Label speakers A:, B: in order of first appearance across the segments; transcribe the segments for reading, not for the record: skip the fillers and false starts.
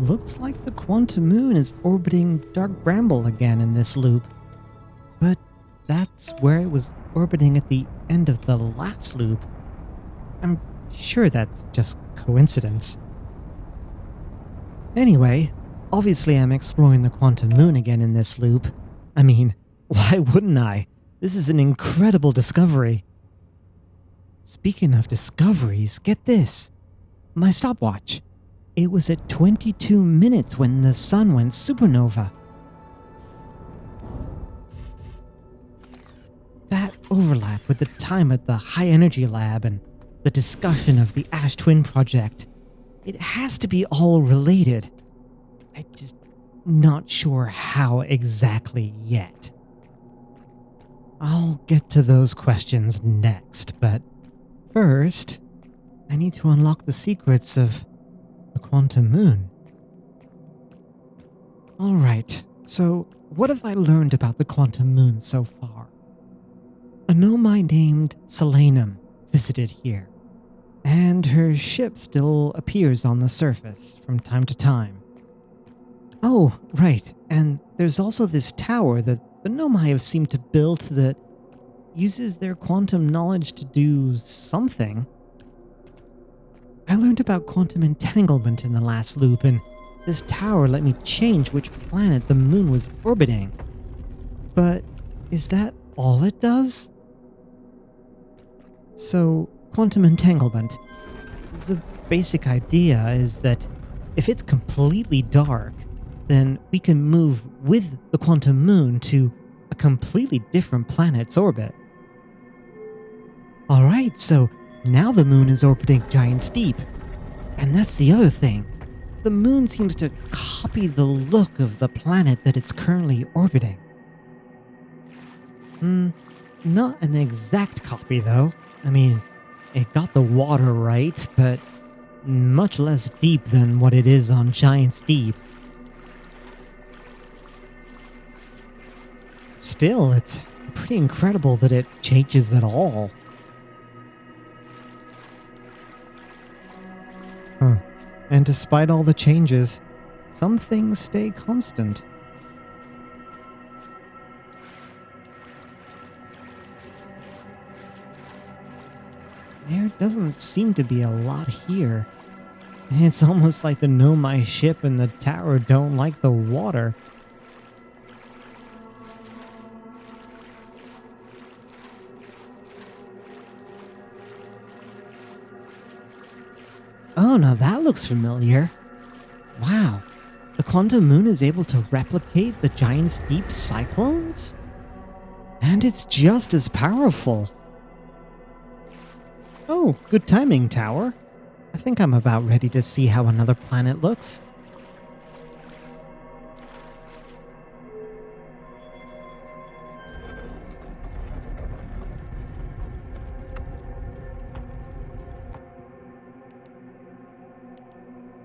A: Looks like the quantum moon is orbiting Dark Bramble again in this loop. But that's where it was orbiting at the end of the last loop. I'm sure that's just coincidence. Anyway, obviously I'm exploring the quantum moon again in this loop. I mean, why wouldn't I? This is an incredible discovery. Speaking of discoveries, get this. My stopwatch. It was at 22 minutes when the sun went supernova. That overlap with the time at the high energy lab and the discussion of the Ash Twin project. It has to be all related. I'm just not sure how exactly yet. I'll get to those questions next, but first, I need to unlock the secrets of the quantum moon. Alright, so what have I learned about the quantum moon so far? A Nomai named Selenum visited here, and her ship still appears on the surface from time to time. Oh, right, and there's also this tower that the Nomai have seemed to build that uses their quantum knowledge to do something. I learned about quantum entanglement in the last loop, and this tower let me change which planet the moon was orbiting. But is that all it does? So, quantum entanglement. The basic idea is that if it's completely dark, then we can move with the quantum moon to a completely different planet's orbit. Alright, so now the moon is orbiting Giant's Deep. And that's the other thing. The moon seems to copy the look of the planet that it's currently orbiting. Not an exact copy though. I mean, it got the water right, but much less deep than what it is on Giant's Deep. Still, it's pretty incredible that it changes at all. And despite all the changes, some things stay constant. There doesn't seem to be a lot here. It's almost like the Nomai ship and the tower don't like the water. Oh, now that looks familiar. Wow, the quantum moon is able to replicate the Giant's Deep cyclones? And it's just as powerful. Oh, good timing, tower. I think I'm about ready to see how another planet looks.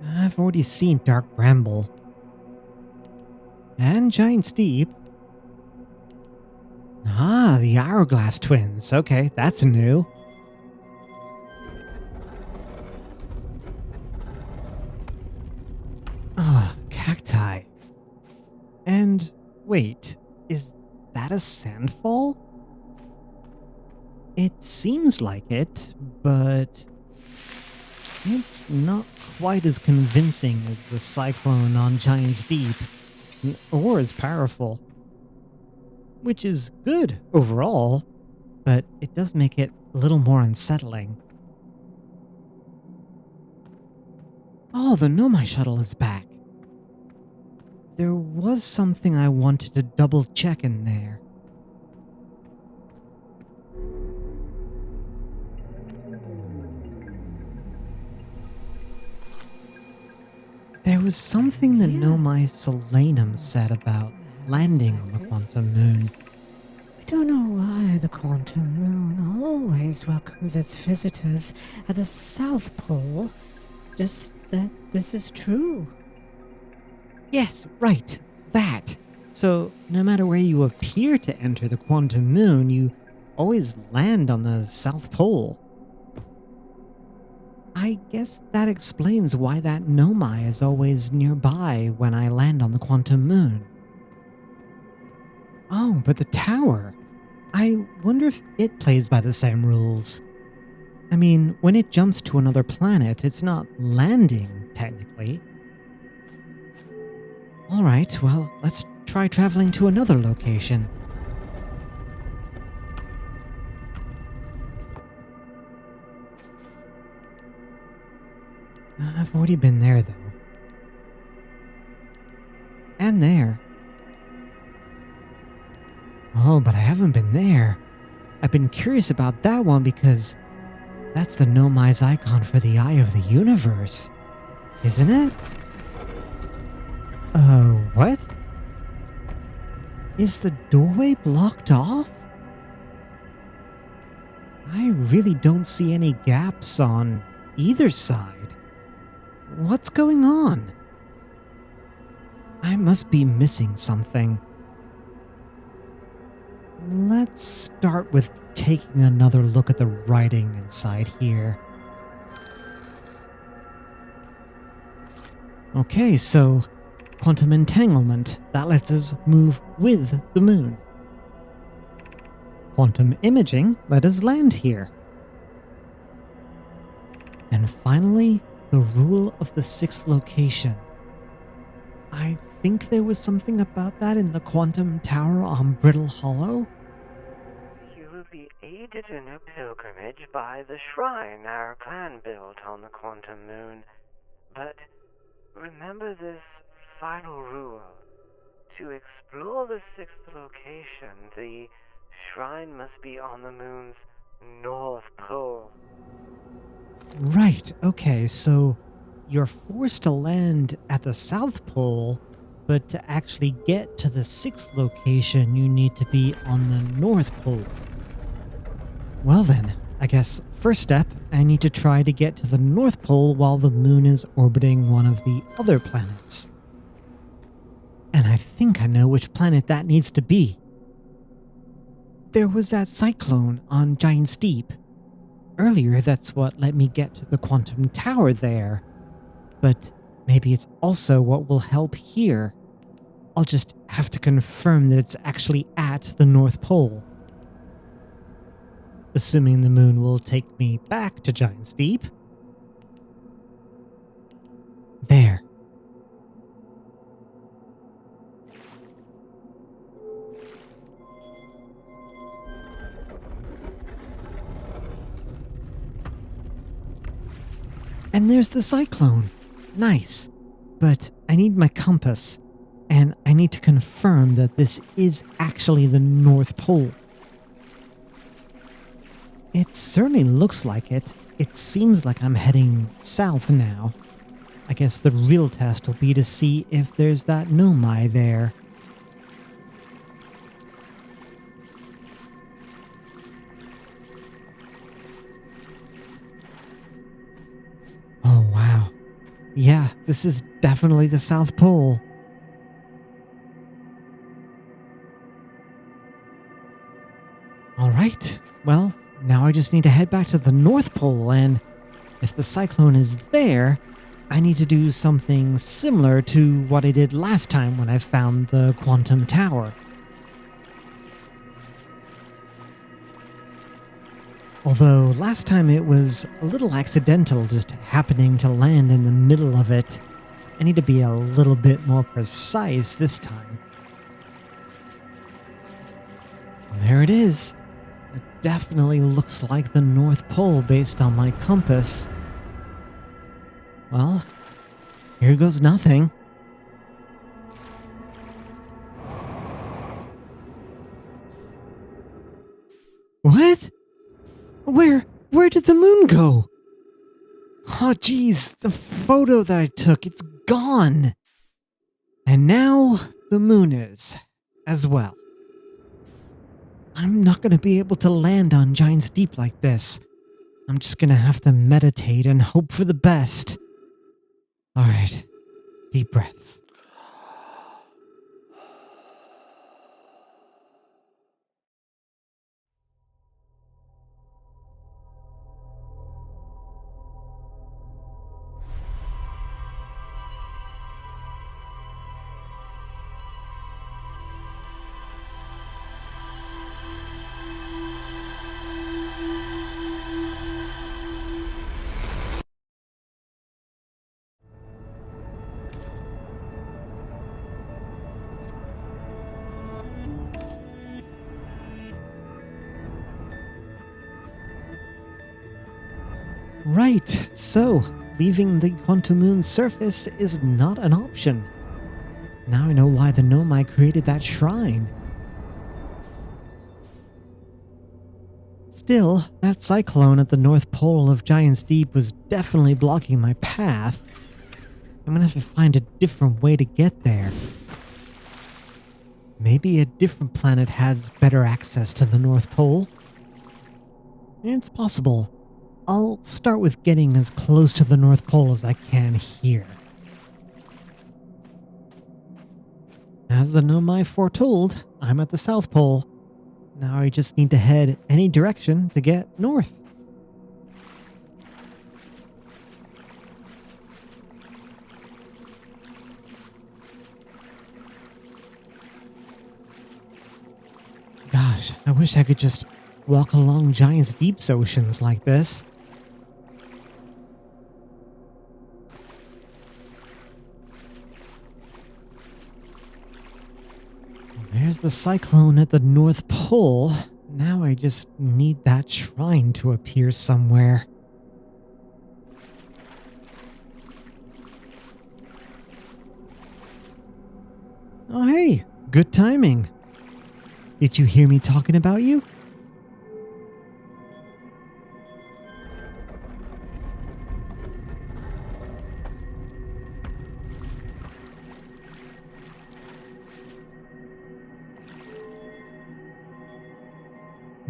A: I've already seen Dark Bramble. And Giant's Deep. Ah, the Hourglass Twins. Okay, that's new. Ah, cacti. And wait, is that a sandfall? It seems like it, but it's not quite as convincing as the cyclone on Giant's Deep, or as powerful. Which is good overall, but it does make it a little more unsettling. Oh, the Nomai shuttle is back. There was something I wanted to double check in there. There was something that Nomai Selenum said about landing on the quantum moon.
B: I don't know why the quantum moon always welcomes its visitors at the South Pole, just that this is true.
A: Yes, right, that. So, no matter where you appear to enter the quantum moon, you always land on the South Pole. I guess that explains why that Nomai is always nearby when I land on the quantum moon. Oh, but the tower. I wonder if it plays by the same rules. I mean, when it jumps to another planet, it's not landing, technically. Alright, well, let's try traveling to another location. I've already been there, though. And there. Oh, but I haven't been there. I've been curious about that one because that's the Nomai's icon for the Eye of the Universe, isn't it? What? Is the doorway blocked off? I really don't see any gaps on either side. What's going on? I must be missing something. Let's start with taking another look at the writing inside here. Okay, so quantum entanglement, that lets us move with the moon. Quantum imaging let us land here. And finally, the rule of the sixth location. I think there was something about that in the quantum tower on Brittle Hollow.
C: You will be aided in your pilgrimage by the shrine our clan built on the quantum moon. But remember this final rule. To explore the sixth location, the shrine must be on the moon's north pole.
A: Right, okay, so you're forced to land at the South Pole, but to actually get to the sixth location, you need to be on the North Pole. Well then, I guess first step, I need to try to get to the North Pole while the moon is orbiting one of the other planets. And I think I know which planet that needs to be. There was that cyclone on Giant Steep. Earlier, that's what let me get to the quantum tower there. But maybe it's also what will help here. I'll just have to confirm that it's actually at the North Pole. Assuming the moon will take me back to Giant Steep. There. And there's the cyclone. Nice. But I need my compass, and I need to confirm that this is actually the North Pole. It certainly looks like it. It seems like I'm heading south now. I guess the real test will be to see if there's that Nomai there. Oh wow. Yeah, this is definitely the South Pole. Alright, well, now I just need to head back to the North Pole, and if the cyclone is there, I need to do something similar to what I did last time when I found the quantum tower. Although last time it was a little accidental just happening to land in the middle of it. I need to be a little bit more precise this time. Well, there it is. It definitely looks like the North Pole based on my compass. Well, here goes nothing. What? Where did the moon go? Oh geez, the photo that I took, it's gone. And now the moon is, as well. I'm not going to be able to land on Giant's Deep like this. I'm just going to have to meditate and hope for the best. Alright, deep breaths. Right, so leaving the quantum moon's surface is not an option. Now I know why the Nomai created that shrine. Still, that cyclone at the North Pole of Giant's Deep was definitely blocking my path. I'm gonna have to find a different way to get there. Maybe a different planet has better access to the North Pole? It's possible. I'll start with getting as close to the North Pole as I can here. As the Nomai foretold, I'm at the South Pole. Now I just need to head any direction to get north. Gosh, I wish I could just walk along Giant's Deep's oceans like this. There's the cyclone at the North Pole. Now I just need that shrine to appear somewhere. Oh hey, good timing. Did you hear me talking about you?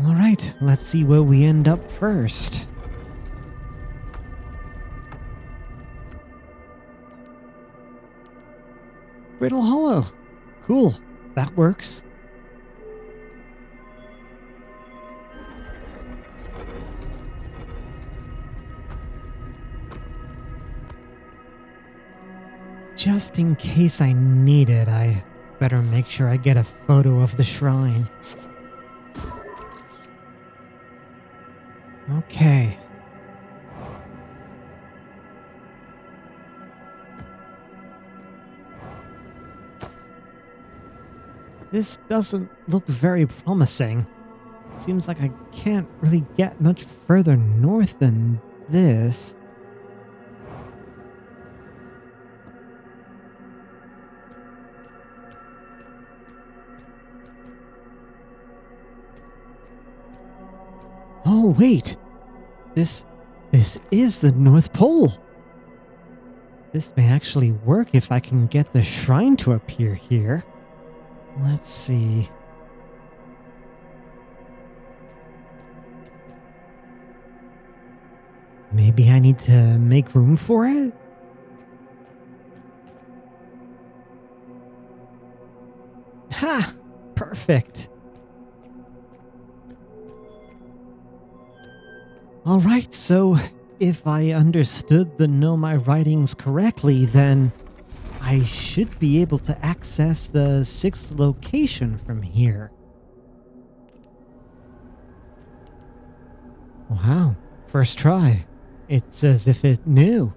A: Alright, let's see where we end up first. Brittle Hollow. Cool, that works. Just in case I need it, I better make sure I get a photo of the shrine. Okay. This doesn't look very promising. Seems like I can't really get much further north than this. Oh, wait. This is the North Pole. This may actually work if I can get the shrine to appear here. Let's see. Maybe I need to make room for it? Ha! Perfect. Alright, so if I understood the Nomai writings correctly, then I should be able to access the 6th location from here. Wow, first try. It's as if it knew.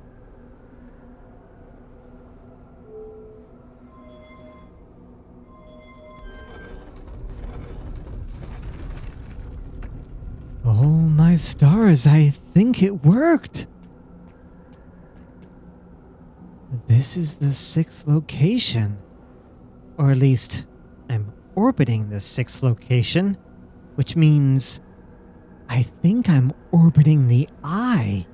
A: Oh my stars, I think it worked! This is the 6th location. Or at least, I'm orbiting the 6th location, which means I think I'm orbiting the eye.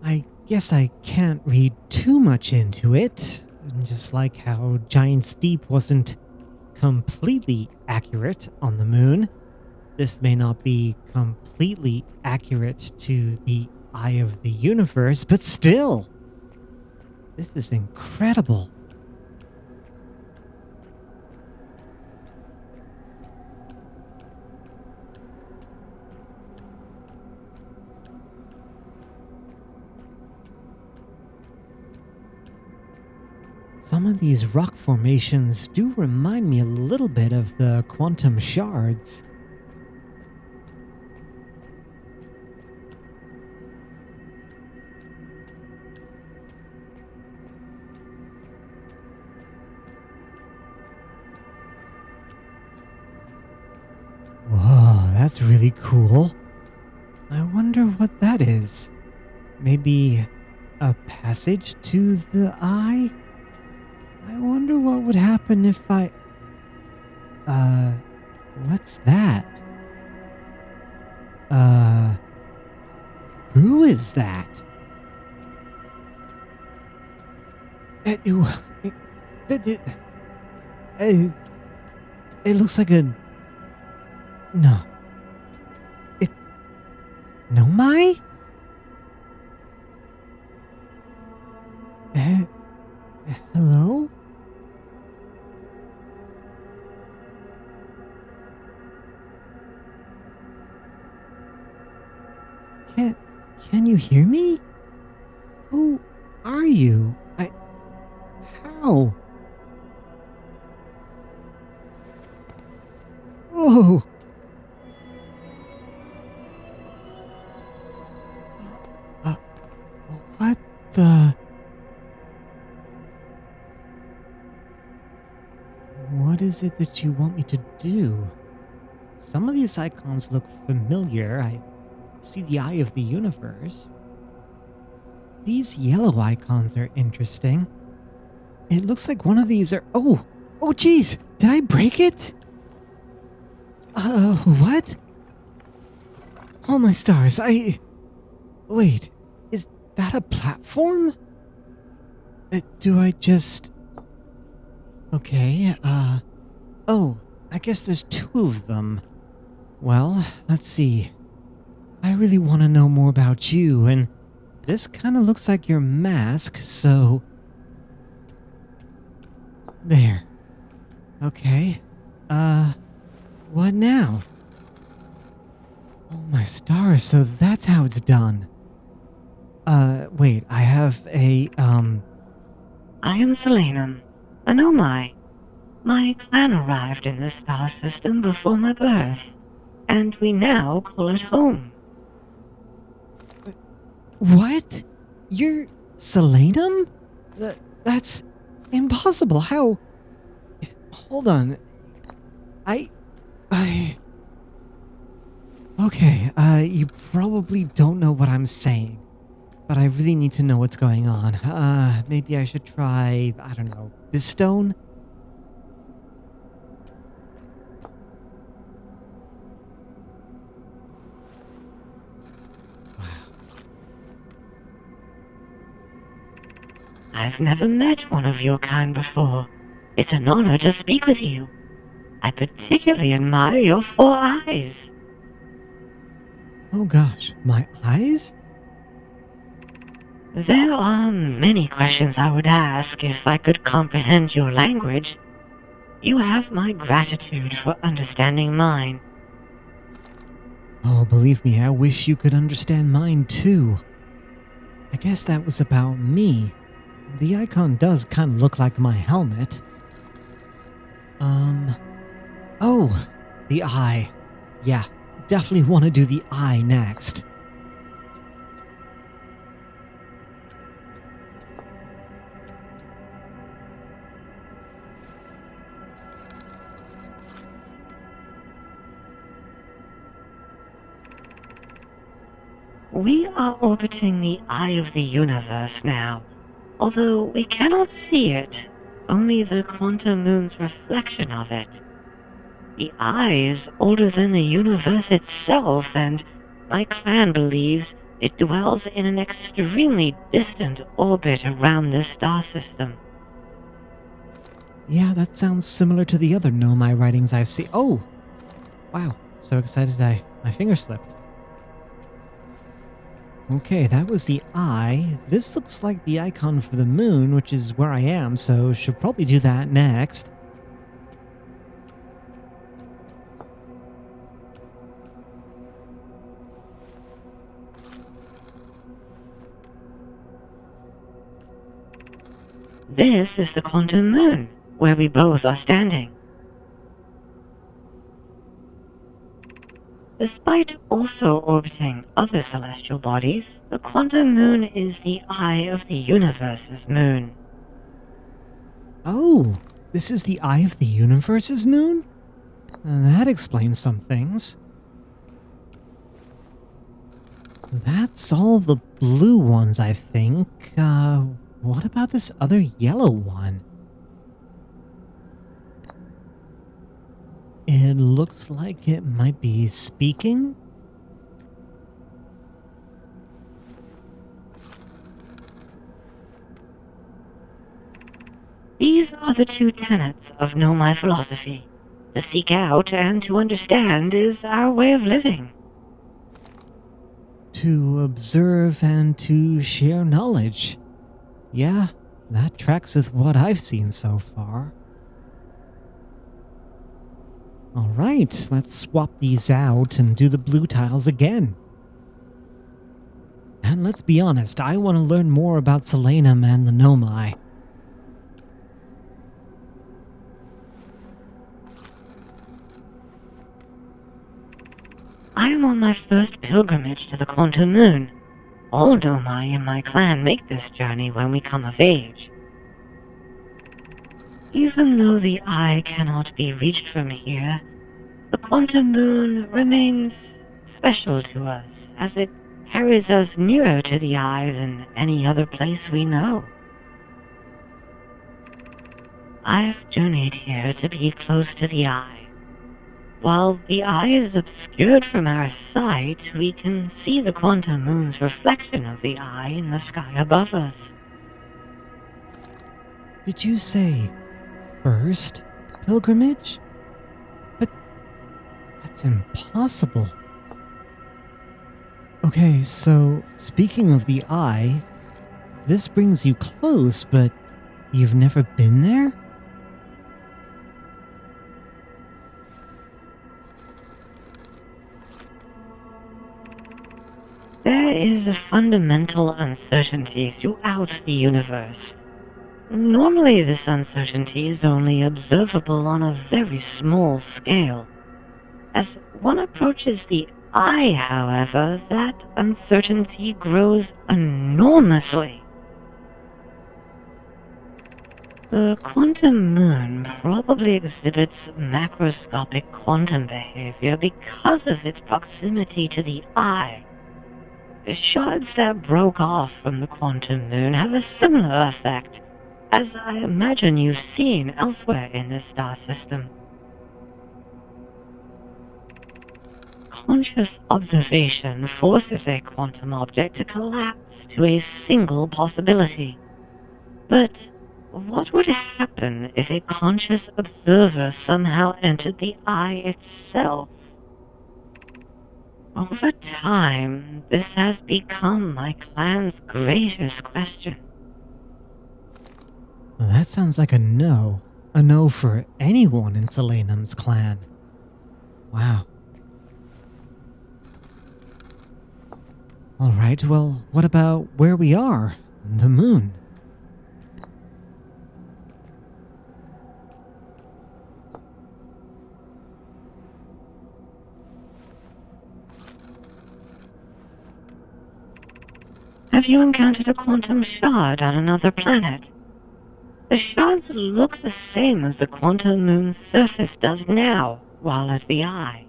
A: I guess I can't read too much into it, just like how Giant's Deep wasn't completely accurate on the moon. This may not be completely accurate to the eye of the universe, but still, this is incredible. Some of these rock formations do remind me a little bit of the quantum shards. that's really cool. I wonder what that is. Maybe a passage to the eye? I wonder what would happen if I... what's that? Who is that? It, it, it, it looks like a... No. It... Nomai? Hello? Can you hear me? Who are you? How? Oh! Uh, what the... What is it that you want me to do? Some of these icons look familiar. I see the eye of the universe. These yellow icons are interesting. It looks like one of these are... Oh, geez! Did I break it? What? Oh my stars, Wait, is that a platform? Do I just... Okay, Oh, I guess there's two of them. Well, let's see. I really want to know more about you, and this kind of looks like your mask, so... There. Okay. What now? Oh my stars, so that's how it's done. Wait, I have a,
C: I am Selenum, an Omai. My clan arrived in this star system before my birth, and we now call it home.
A: What? You're Selenum? That's impossible. How? Hold on. Okay, you probably don't know what I'm saying, but I really need to know what's going on. Maybe I should try, I don't know, this stone?
C: I've never met one of your kind before. It's an honor to speak with you. I particularly admire your 4 eyes.
A: Oh gosh, my eyes?
C: There are many questions I would ask if I could comprehend your language. You have my gratitude for understanding mine.
A: Oh, believe me, I wish you could understand mine too. I guess that was about me. The icon does kind of look like my helmet. Oh, the eye. Yeah, definitely want to do the eye next.
C: We are orbiting the eye of the universe now, although we cannot see it, only the quantum moon's reflection of it. The eye is older than the universe itself, and my clan believes it dwells in an extremely distant orbit around this star system.
A: Yeah, that sounds similar to the other Nomai writings I've seen. Oh! Wow, so excited my finger slipped. Okay, that was the eye. This looks like the icon for the moon, which is where I am, so should probably do that next.
C: This is the quantum moon, where we both are standing. Despite also orbiting other celestial bodies, the quantum moon is the eye of the universe's moon.
A: Oh, this is the eye of the universe's moon? That explains some things. That's all the blue ones, I think. What about this other yellow one? It looks like it might be speaking?
C: These are the two tenets of Know My Philosophy. To seek out and to understand is our way of living.
A: To observe and to share knowledge. Yeah, that tracks with what I've seen so far. Alright, let's swap these out and do the blue tiles again. And let's be honest, I want to learn more about Selenum and the Nomai.
C: I am on my first pilgrimage to the Quantum Moon. All Nomai in my clan make this journey when we come of age. Even though the eye cannot be reached from here, the Quantum Moon remains special to us, as it carries us nearer to the eye than any other place we know. I've journeyed here to be close to the eye. While the eye is obscured from our sight, we can see the Quantum Moon's reflection of the eye in the sky above us.
A: Did you say first pilgrimage? But that's impossible. Okay, so speaking of the eye, this brings you close, but you've never been there?
C: There is a fundamental uncertainty throughout the universe. Normally, this uncertainty is only observable on a very small scale. As one approaches the eye, however, that uncertainty grows enormously. The quantum moon probably exhibits macroscopic quantum behavior because of its proximity to the eye. The shards that broke off from the quantum moon have a similar effect, as I imagine you've seen elsewhere in this star system. Conscious observation forces a quantum object to collapse to a single possibility. But what would happen if a conscious observer somehow entered the eye itself? Over time, this has become my clan's greatest question.
A: Well, that sounds like a no. A no for anyone in Selenum's clan. Wow. Alright, well, what about where we are? The moon.
C: Have you encountered a quantum shard on another planet? The shards look the same as the quantum moon's surface does now, while at the eye.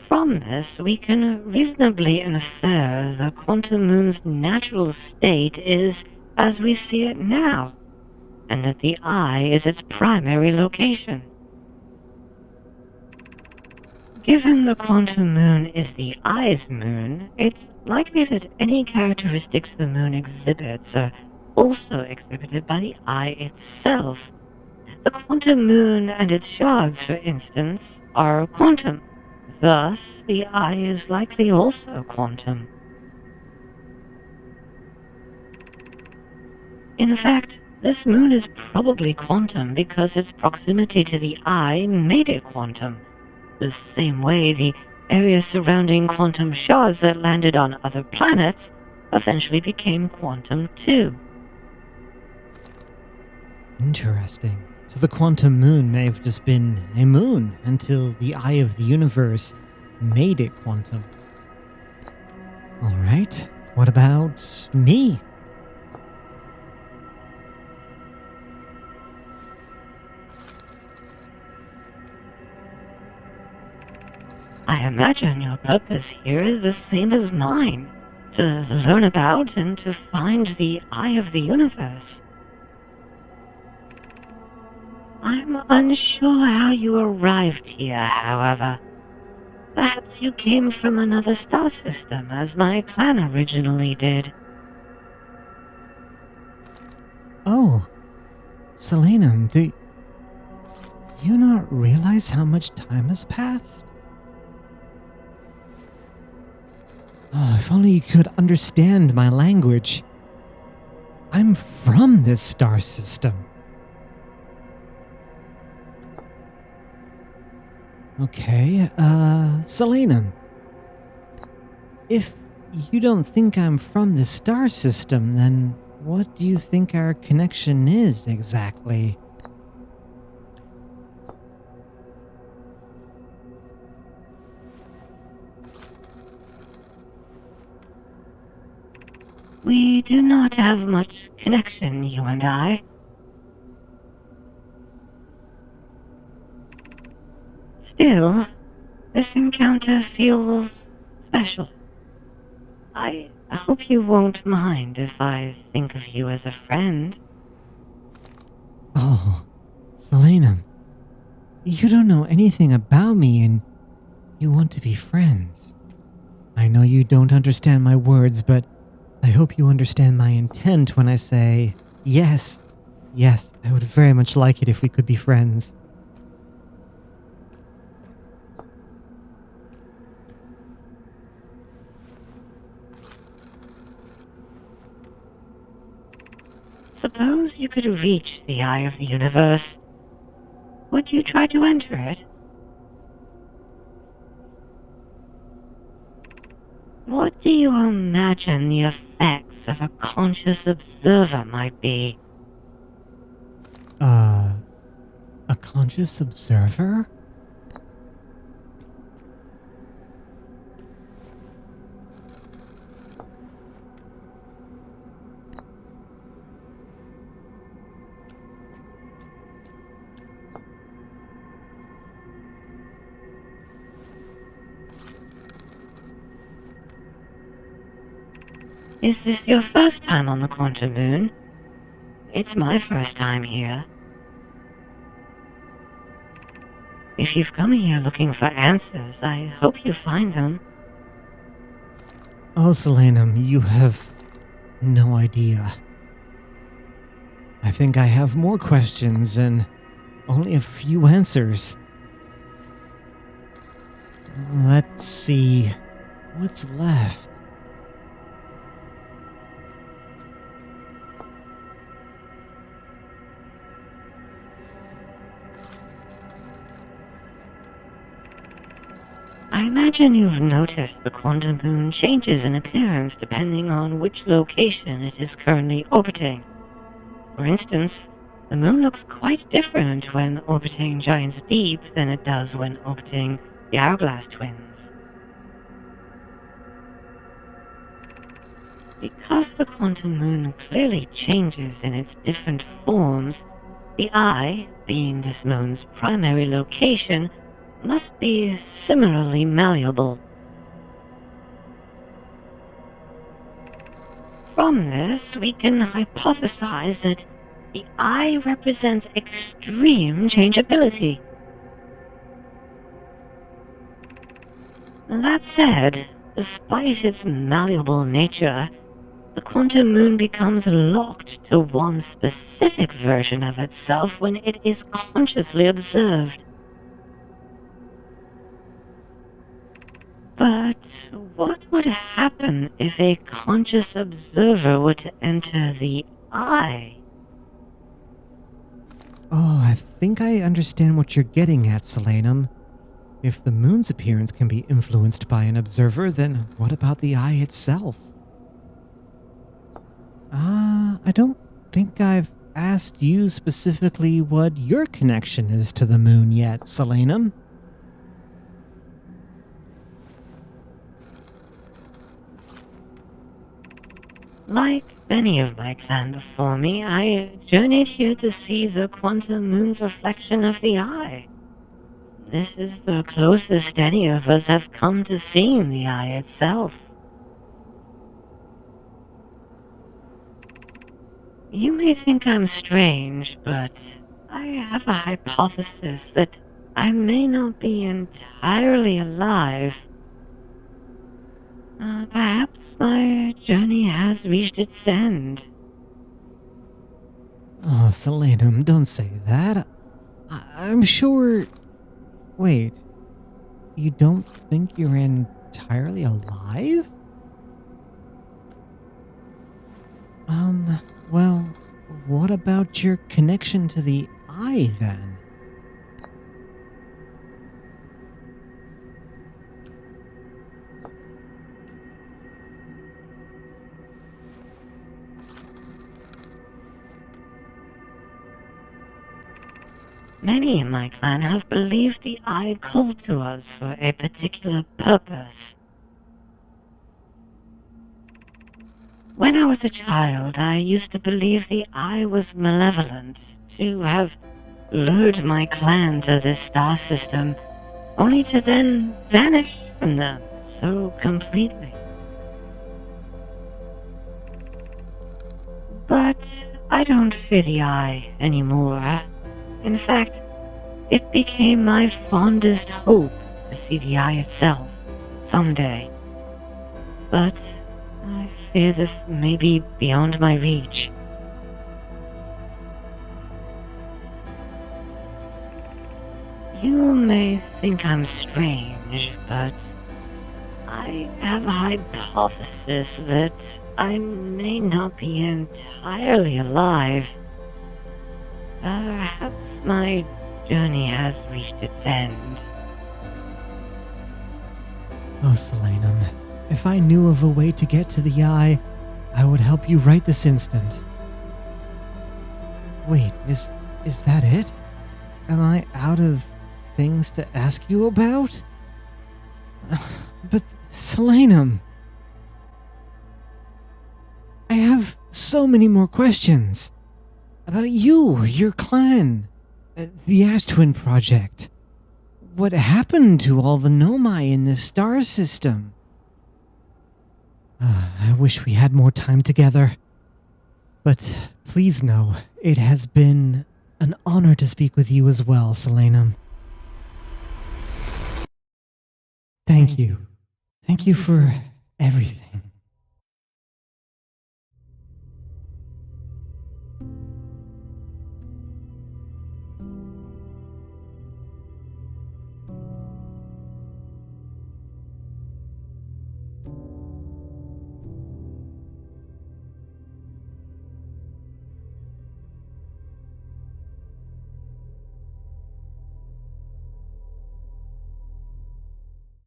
C: From this, we can reasonably infer the quantum moon's natural state is as we see it now, and that the eye is its primary location. Given the quantum moon is the eye's moon, it's likely that any characteristics the moon exhibits are also exhibited by the eye itself. The quantum moon and its shards, for instance, are quantum. Thus, the eye is likely also quantum. In fact, this moon is probably quantum because its proximity to the eye made it quantum. The same way the area surrounding quantum shards that landed on other planets eventually became quantum too.
A: Interesting. So the quantum moon may have just been a moon until the eye of the universe made it quantum. Alright, what about me?
C: I imagine your purpose here is the same as mine, to learn about and to find the eye of the universe. I'm unsure how you arrived here, however. Perhaps you came from another star system, as my clan originally did.
A: Oh, Selenum, do you not realize how much time has passed? Oh, if only you could understand my language. I'm from this star system. Okay, Selenum. If you don't think I'm from this star system, then what do you think our connection is exactly?
C: We do not have much connection, you and I. Still, this encounter feels special. I hope you won't mind if I think of you as a friend.
A: Oh, Selenum. You don't know anything about me and you want to be friends. I know you don't understand my words, but I hope you understand my intent when I say, yes, yes, I would very much like it if we could be friends.
C: Suppose you could reach the eye of the universe. Would you try to enter it? What do you imagine the effects of a conscious observer might be?
A: A conscious observer?
C: Is this your first time on the Quantum Moon? It's my first time here. If you've come here looking for answers, I hope you find them.
A: Oh, Selenum, you have no idea. I think I have more questions and only a few answers. Let's see what's left.
C: I imagine you've noticed the Quantum Moon changes in appearance depending on which location it is currently orbiting. For instance, the Moon looks quite different when orbiting Giants Deep than it does when orbiting the Hourglass Twins. Because the Quantum Moon clearly changes in its different forms, the eye, being this moon's primary location, must be similarly malleable. From this, we can hypothesize that the eye represents extreme changeability. That said, despite its malleable nature, the Quantum Moon becomes locked to one specific version of itself when it is consciously observed. But what would happen if a conscious observer were to enter the eye?
A: Oh, I think I understand what you're getting at, Selenum. If the moon's appearance can be influenced by an observer, then what about the eye itself? I don't think I've asked you specifically what your connection is to the moon yet, Selenum.
C: Like many of my clan before me, I journeyed here to see the Quantum Moon's reflection of the eye. This is the closest any of us have come to seeing the eye itself. You may think I'm strange, but I have a hypothesis that I may not be entirely alive. Perhaps my journey has reached its end.
A: Oh, Selenum, don't say that. I'm sure. Wait, you don't think you're entirely alive? Well, what about your connection to the eye then?
C: Many in my clan have believed the eye called to us for a particular purpose. When I was a child, I used to believe the eye was malevolent, to have lured my clan to this star system, only to then vanish from them so completely. But I don't fear the eye anymore. In fact, it became my fondest hope to see the eye itself someday. But I fear this may be beyond my reach. You may think I'm strange, but I have a hypothesis that I may not be entirely alive. Perhaps my journey has reached its end.
A: Oh, Selenum, if I knew of a way to get to the eye, I would help you right this instant. Wait, is that it? Am I out of things to ask you about? But, Selenum, I have so many more questions. About you, your clan, the Ash Twin Project. What happened to all the Nomai in this star system? I wish we had more time together. But please know, it has been an honor to speak with you as well, Selenum. Thank you. Thank you for everything.